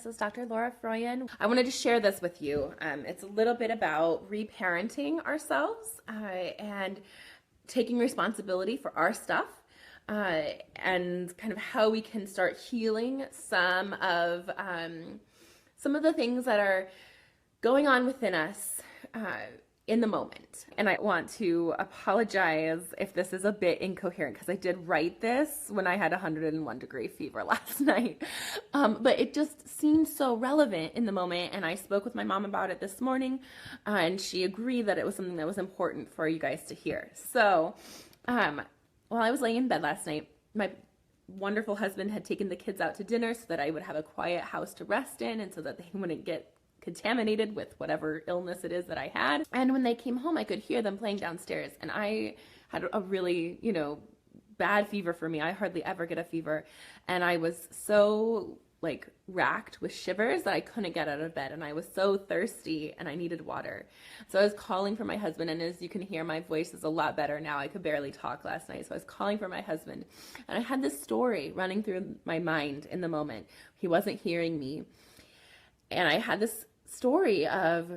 This is Dr. Laura Froyen. I wanted to share this with you. It's a little bit about reparenting ourselves and taking responsibility for our stuff and kind of how we can start healing some of the things that are going on within us in the moment. And I want to apologize if this is a bit incoherent because I did write this when I had 101-degree fever last night. But it just seemed so relevant in the moment. And I spoke with my mom about it this morning and she agreed that it was something that was important for you guys to hear. So while I was laying in bed last night, my wonderful husband had taken the kids out to dinner so that I would have a quiet house to rest in and so that they wouldn't get contaminated with whatever illness it is that I had. And when they came home, I could hear them playing downstairs. And I had a really, bad fever for me. I hardly ever get a fever. And I was so racked with shivers that I couldn't get out of bed. And I was so thirsty and I needed water. So I was calling for my husband. And as you can hear, my voice is a lot better now. I could barely talk last night. So I was calling for my husband. And I had this story running through my mind in the moment. He wasn't hearing me. And I had this story of,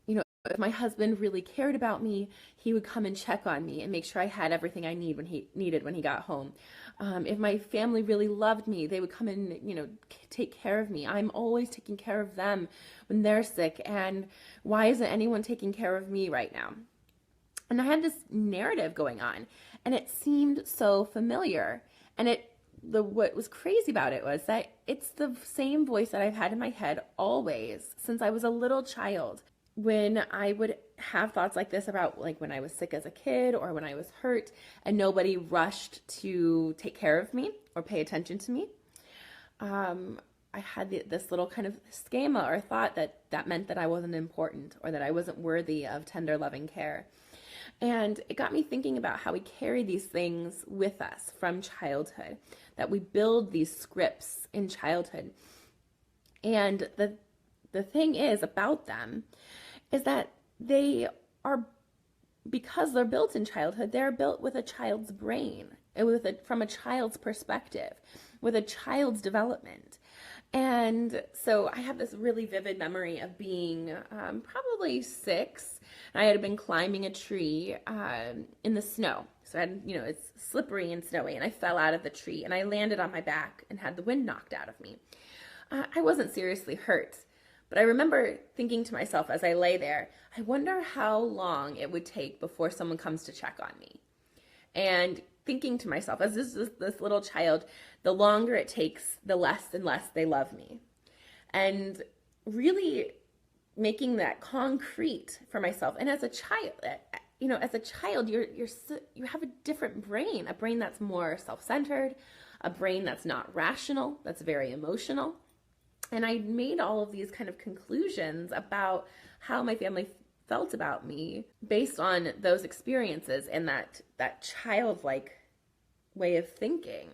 if my husband really cared about me, he would come and check on me and make sure I had everything I needed when he got home. If my family really loved me, they would come and, take care of me. I'm always taking care of them when they're sick. And why isn't anyone taking care of me right now? And I had this narrative going on and it seemed so familiar. And what was crazy about it was that it's the same voice that I've had in my head always since I was a little child. When I would have thoughts like this about when I was sick as a kid or when I was hurt and nobody rushed to take care of me or pay attention to me, I had this little kind of schema or thought that meant that I wasn't important or that I wasn't worthy of tender, loving care. And it got me thinking about how we carry these things with us from childhood, that we build these scripts in childhood. And the thing is about them is that they are, because they're built in childhood, they're built with a child's brain, from a child's perspective, with a child's development. And so I have this really vivid memory of being probably 6. And I had been climbing a tree in the snow. So it's slippery and snowy, and I fell out of the tree and I landed on my back and had the wind knocked out of me. I wasn't seriously hurt, but I remember thinking to myself as I lay there, I wonder how long it would take before someone comes to check on me. And thinking to myself, as this little child, the longer it takes, the less and less they love me. And really making that concrete for myself. And as a child, you have a different brain, a brain that's more self-centered, a brain that's not rational, that's very emotional. And I made all of these kind of conclusions about how my family felt about me based on those experiences and that childlike way of thinking.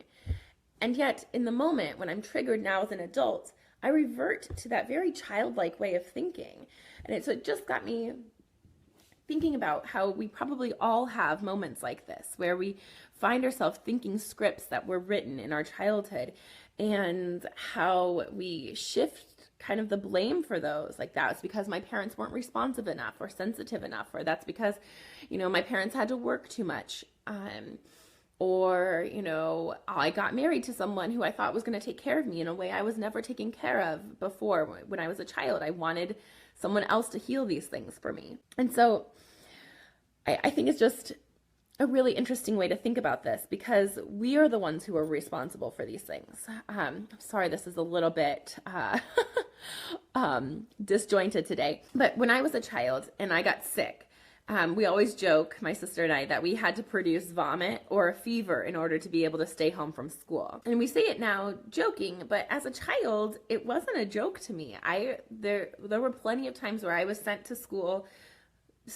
And yet in the moment when I'm triggered now as an adult, I revert to that very childlike way of thinking. And so it just got me thinking about how we probably all have moments like this where we find ourselves thinking scripts that were written in our childhood and how we shift kind of the blame for those. Like that's because my parents weren't responsive enough or sensitive enough, or that's because, my parents had to work too much. Or, I got married to someone who I thought was going to take care of me in a way I was never taken care of before. When I was a child, I wanted someone else to heal these things for me. And so I think it's just a really interesting way to think about this because we are the ones who are responsible for these things. I'm sorry, this is a little bit disjointed today. But when I was a child and I got sick, we always joke, my sister and I, that we had to produce vomit or a fever in order to be able to stay home from school. And we say it now joking, but as a child, it wasn't a joke to me. There were plenty of times where I was sent to school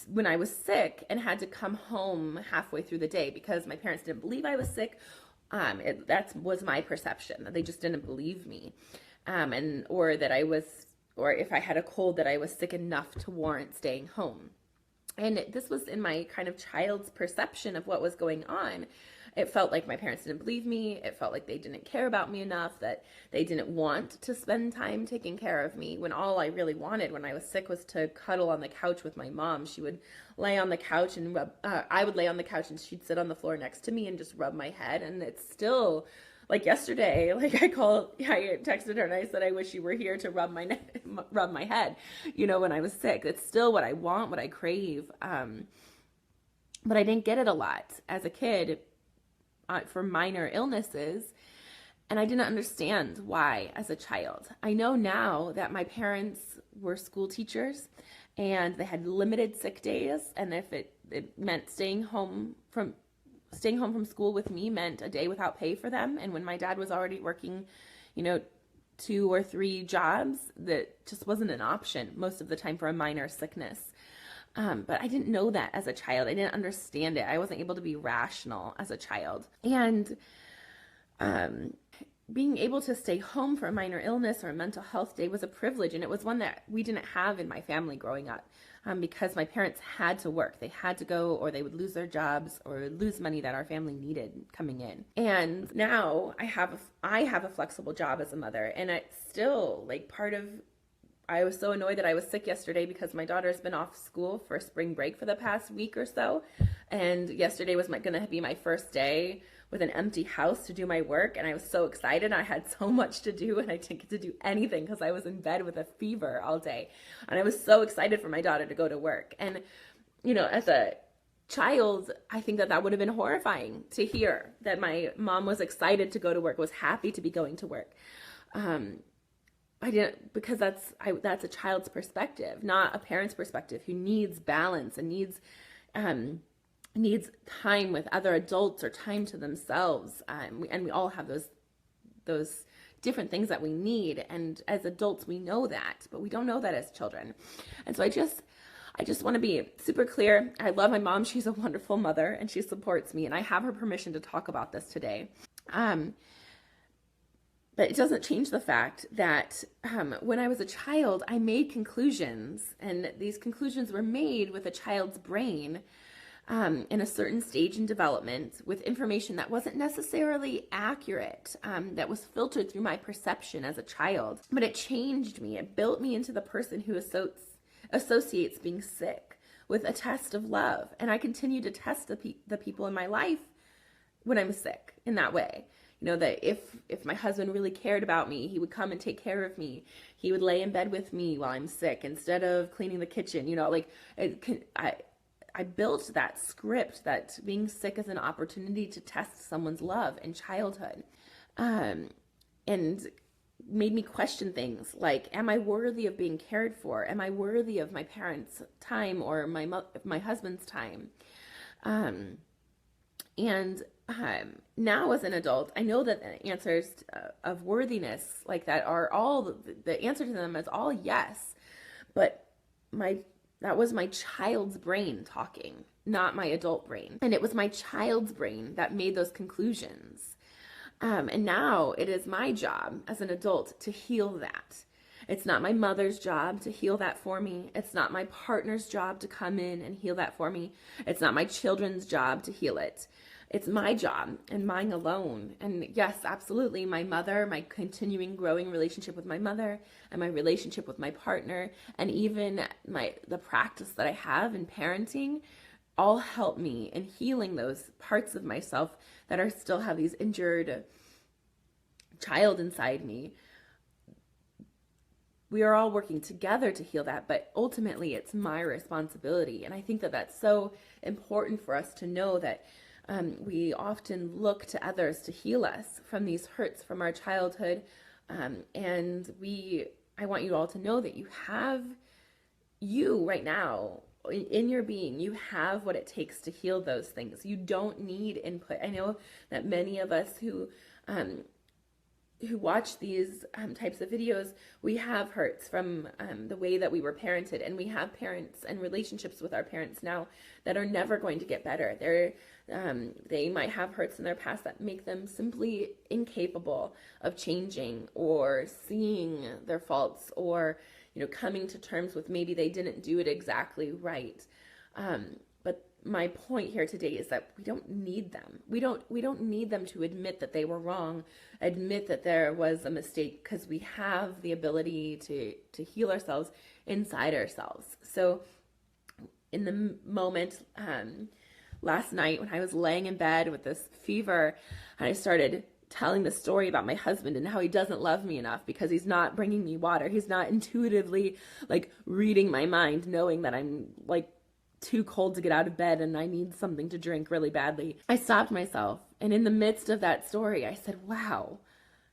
when I was sick and had to come home halfway through the day because my parents didn't believe I was sick. That was my perception, that they just didn't believe me. Or if I had a cold, that I was sick enough to warrant staying home. And this was in my kind of child's perception of what was going on. it felt like my parents didn't believe me. It felt like they didn't care about me enough, that they didn't want to spend time taking care of me, when all I really wanted when I was sick was to cuddle on the couch with my mom. She would lay on the couch and I would lay on the couch and she'd sit on the floor next to me and just rub my head. And it's still like yesterday, like I texted her and I said, I wish you were here to rub my head, when I was sick. It's still what I want, what I crave. But I didn't get it a lot as a kid for minor illnesses. And I didn't understand why as a child. I know now that my parents were school teachers and they had limited sick days. And if it meant staying home from school with me meant a day without pay for them. And when my dad was already working, 2 or 3 jobs, that just wasn't an option most of the time for a minor sickness. But I didn't know that as a child. I didn't understand it. I wasn't able to be rational as a child. And being able to stay home for a minor illness or a mental health day was a privilege. And it was one that we didn't have in my family growing up, because my parents had to work. They had to go, or they would lose their jobs or lose money that our family needed coming in. And now I have a flexible job as a mother. And it's still like I was so annoyed that I was sick yesterday because my daughter's been off school for spring break for the past week or so. And yesterday was going to be my first day with an empty house to do my work. And I was so excited. I had so much to do and I didn't get to do anything because I was in bed with a fever all day. And I was so excited for my daughter to go to work. And, as a child, I think that would have been horrifying to hear that my mom was excited to go to work, was happy to be going to work. I didn't, because that's a child's perspective, not a parent's perspective, who needs balance and needs time with other adults or time to themselves. And we all have those different things that we need. And as adults, we know that, but we don't know that as children. And so I just want to be super clear. I love my mom. She's a wonderful mother and she supports me. And I have her permission to talk about this today. But it doesn't change the fact that when I was a child, I made conclusions, and these conclusions were made with a child's brain in a certain stage in development with information that wasn't necessarily accurate, that was filtered through my perception as a child. But it changed me. It built me into the person who associates being sick with a test of love. And I continue to test the people in my life when I'm sick in that way. That if my husband really cared about me, he would come and take care of me. He would lay in bed with me while I'm sick instead of cleaning the kitchen. I built that script that being sick is an opportunity to test someone's love in childhood, and made me question things like, am I worthy of being cared for? Am I worthy of my parents' time or my husband's time? Now as an adult, I know that the answers of worthiness like that are all, the answer to them is all yes, but that was my child's brain talking, not my adult brain. And it was my child's brain that made those conclusions. And now it is my job as an adult to heal that. It's not my mother's job to heal that for me. It's not my partner's job to come in and heal that for me. It's not my children's job to heal it. It's my job and mine alone. And yes, absolutely, my mother, my continuing growing relationship with my mother and my relationship with my partner, and even the practice that I have in parenting all help me in healing those parts of myself that are still have these injured child inside me. We are all working together to heal that, but ultimately it's my responsibility. And I think that that's so important for us to know, that we often look to others to heal us from these hurts from our childhood. And I want you all to know that you right now, in your being, you have what it takes to heal those things. You don't need input. I know that many of us who watch these types of videos, we have hurts from the way that we were parented, and we have parents and relationships with our parents now that are never going to get better. They might have hurts in their past that make them simply incapable of changing or seeing their faults, or coming to terms with maybe they didn't do it exactly right. But my point here today is that we don't need them. We don't need them to admit that they were wrong, admit that there was a mistake, because we have the ability to heal ourselves inside ourselves. So in the moment, last night when I was laying in bed with this fever, and I started telling the story about my husband and how he doesn't love me enough because he's not bringing me water. He's not intuitively like reading my mind, knowing that I'm like too cold to get out of bed and I need something to drink really badly. I stopped myself, and in the midst of that story, I said, wow,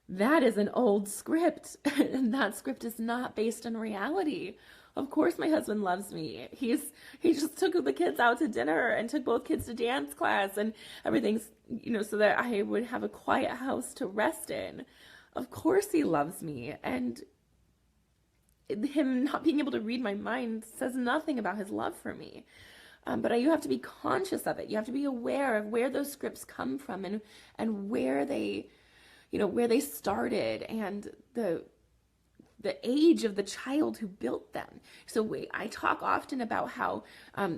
that is an old script. And that script is not based on reality. Of course my husband loves me. He just took the kids out to dinner and took both kids to dance class and everything's, so that I would have a quiet house to rest in. Of course he loves me. And him not being able to read my mind says nothing about his love for me. But you have to be conscious of it. You have to be aware of where those scripts come from and where they, where they started and the age of the child who built them. So I talk often about how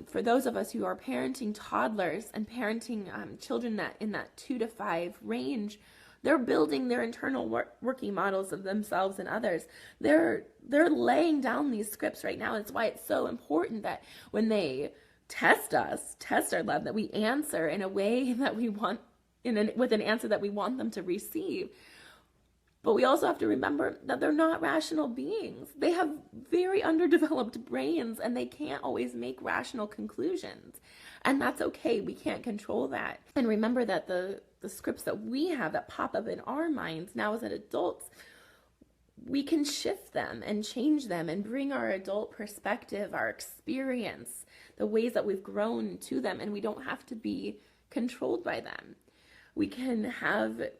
for those of us who are parenting toddlers and parenting children that in that 2 to 5 range, they're building their internal working models of themselves and others. They're laying down these scripts right now. It's why it's so important that when they test our love, that we answer in a way that we want, with an answer that we want them to receive. But we also have to remember that they're not rational beings. They have very underdeveloped brains and they can't always make rational conclusions. And that's okay. We can't control that. And remember that the scripts that we have that pop up in our minds now as adults, we can shift them and change them and bring our adult perspective, our experience, the ways that we've grown to them, and we don't have to be controlled by them. We can have the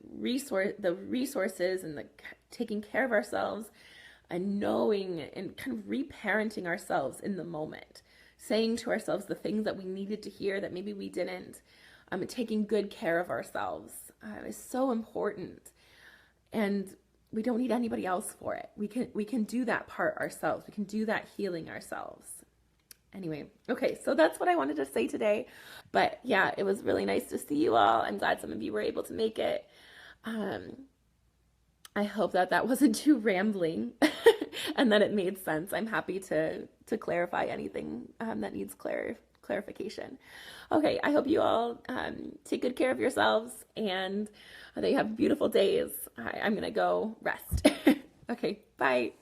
resources and the taking care of ourselves and knowing and kind of reparenting ourselves in the moment, saying to ourselves the things that we needed to hear that maybe we didn't. Taking good care of ourselves is so important, and we don't need anybody else for it. We can do that part ourselves. We can do that healing ourselves. Anyway, okay, so that's what I wanted to say today. But yeah, it was really nice to see you all. I'm glad some of you were able to make it. I hope that wasn't too rambling and that it made sense. I'm happy to clarify anything that needs clarification. Okay, I hope you all take good care of yourselves and that you have beautiful days. I'm going to go rest. Okay, bye.